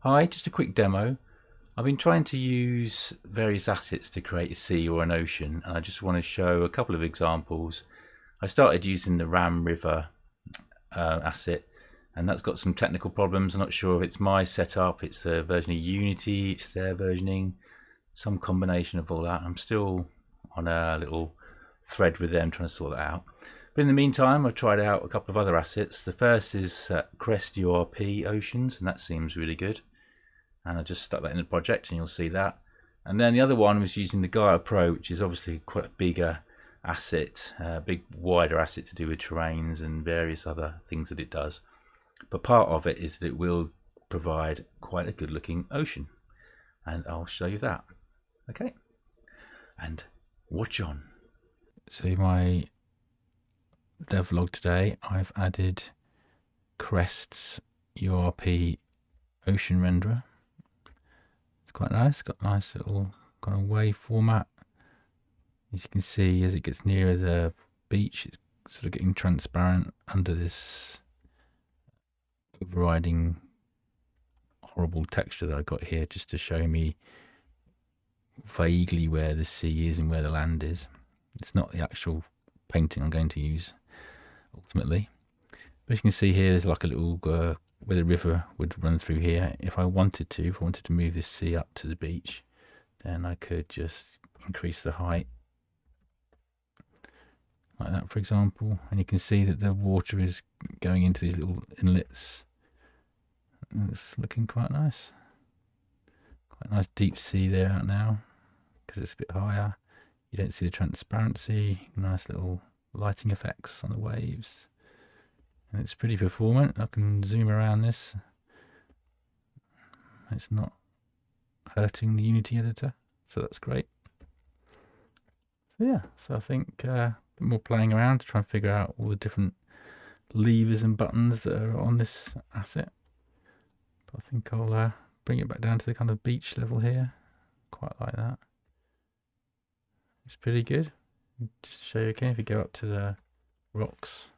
Hi, just a quick demo. I've been trying to use various assets to create a sea or an ocean, and I just want to show a couple of examples. I started using the Ram River asset, and that's got some technical problems. I'm not sure if it's my setup, it's the version of Unity, it's their versioning, some combination of all that. I'm still on a little thread with them trying to sort that out. But in the meantime, I've tried out a couple of other assets. The first is Crest URP Oceans, and that seems really good. And I just stuck that in the project and you'll see that. And then the other one was using the Gaia Pro, which is obviously quite a bigger asset, big wider asset to do with terrains and various other things that it does. But part of it is that it will provide quite a good looking ocean, and I'll show you that. Okay, and watch on. So my devlog today, I've added Crest's URP ocean renderer. It's quite nice, got a nice little kind of wave format. As you can see, as it gets nearer the beach, it's sort of getting transparent under this overriding horrible texture that I got here, just to show me vaguely where the sea is and where the land is. It's not the actual painting I'm going to use ultimately. But as you can see here, there's like a little where the river would run through here. If I wanted to move this sea up to the beach, then I could just increase the height like that, for example, and you can see that the water is going into these little inlets. It's looking quite nice. Quite nice deep sea there out now, because it's a bit higher. You don't see the transparency. Nice little lighting effects on the waves. And it's pretty performant. I can zoom around this. It's not hurting the Unity editor, so that's great. So yeah, so I think a bit more playing around to try and figure out all the different levers and buttons that are on this asset. But I think I'll bring it back down to the kind of beach level here. Quite like that. It's pretty good. Just to show you again, if you go up to the rocks,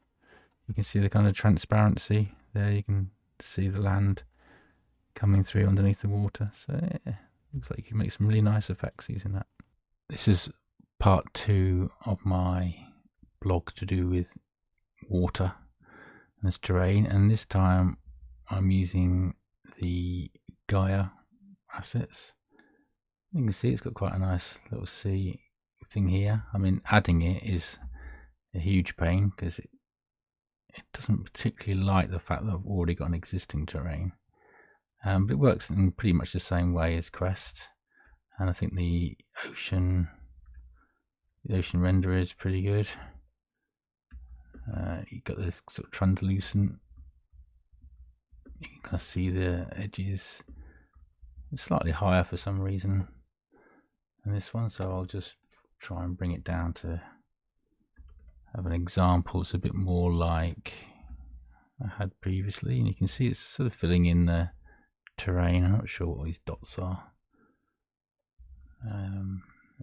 you can see the kind of transparency there. You can see the land coming through underneath the water. So yeah, looks like you can make some really nice effects using that. This is part 2 of my blog to do with water and this terrain, and this time I'm using the Gaia assets. You can see it's got quite a nice little sea thing here. I mean, adding it is a huge pain because it doesn't particularly like the fact that I've already got an existing terrain, but it works in pretty much the same way as Crest. And I think the ocean renderer is pretty good. You've got this sort of translucent, you can kind of see the edges. It's slightly higher for some reason than this one, so I'll just try and bring it down to have an example. It's a bit more like I had previously, and you can see it's sort of filling in the terrain. I'm not sure what these dots are.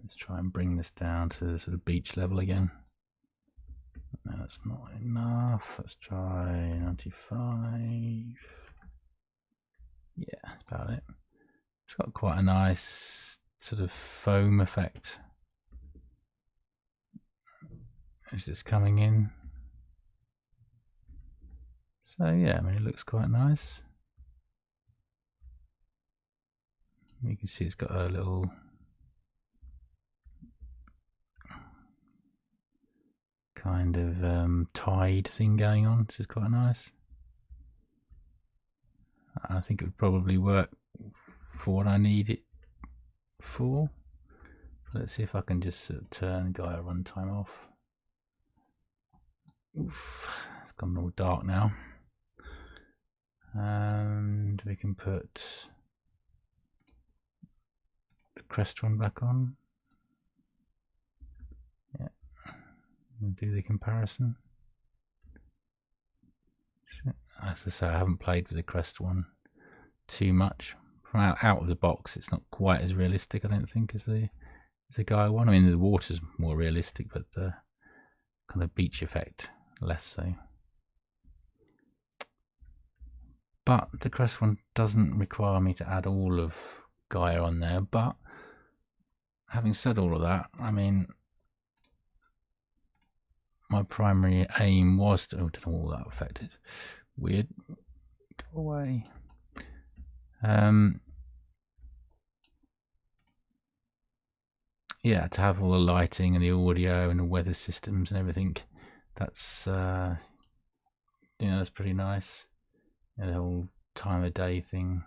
Let's try and bring this down to the sort of beach level again. No, that's not enough. Let's try 95. Yeah, that's about it. It's got quite a nice sort of foam effect as it's coming in. So yeah, I mean, it looks quite nice. You can see it's got a little kind of tide thing going on, which is quite nice. I think it would probably work for what I need it for. Let's see if I can just turn Gaia runtime off. Oof, it's gone all dark now. And we can put the Crest one back on. Yeah, and do the comparison. As I say, I haven't played with the Crest one too much. From out of the box, it's not quite as realistic, I don't think, as the Gaia one. I mean, the water's more realistic, but the kind of beach effect less so. but the crest one doesn't require me to add all of Gaia on there. But having said all of that, I mean, my primary aim was to, I don't know what that effect is. Weird. Go away. Yeah, to have all the lighting and the audio and the weather systems and everything. That's that's pretty nice. The whole time of day thing.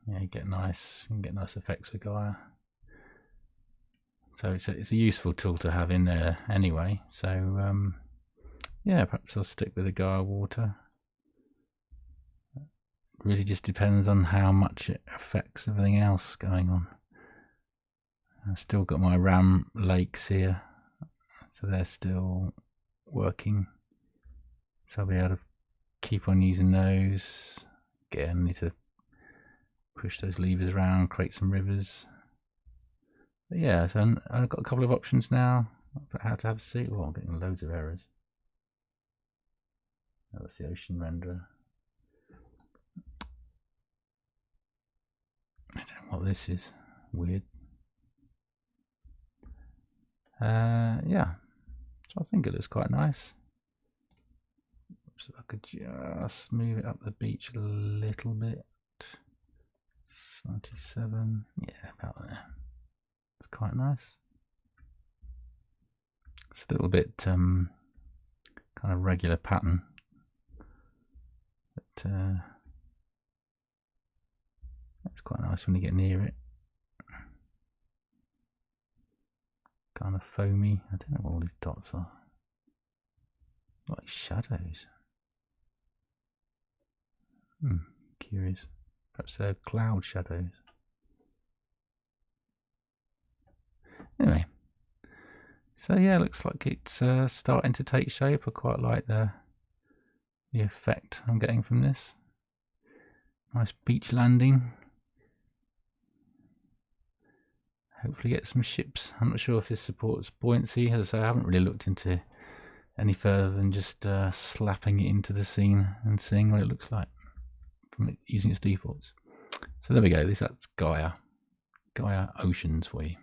Yeah, you can get nice effects with Gaia. So it's a useful tool to have in there anyway. So yeah, perhaps I'll stick with the Gaia water. It really just depends on how much it affects everything else going on. I've still got my RAM lakes here, so they're still working. So I'll be able to keep on using those. Again, I need to push those levers around, create some rivers. But yeah, so I've got a couple of options now for how to have a seat. Oh, I'm getting loads of errors. That's the ocean renderer. I don't know what this is. Weird. Yeah, so I think it looks quite nice. So I could just move it up the beach a little bit. 97, yeah, about there. It's quite nice. It's a little bit kind of regular pattern, but it's quite nice when you get near it. Kind of foamy. I don't know what all these dots are. Like shadows. Curious. Perhaps they're cloud shadows. Anyway, so yeah, looks like it's starting to take shape. I quite like the effect I'm getting from this. Nice beach landing. Hopefully get some ships. I'm not sure if this supports buoyancy, as I haven't really looked into any further than just slapping it into the scene and seeing what it looks like from it using its defaults. So there we go. That's Gaia Oceans for you.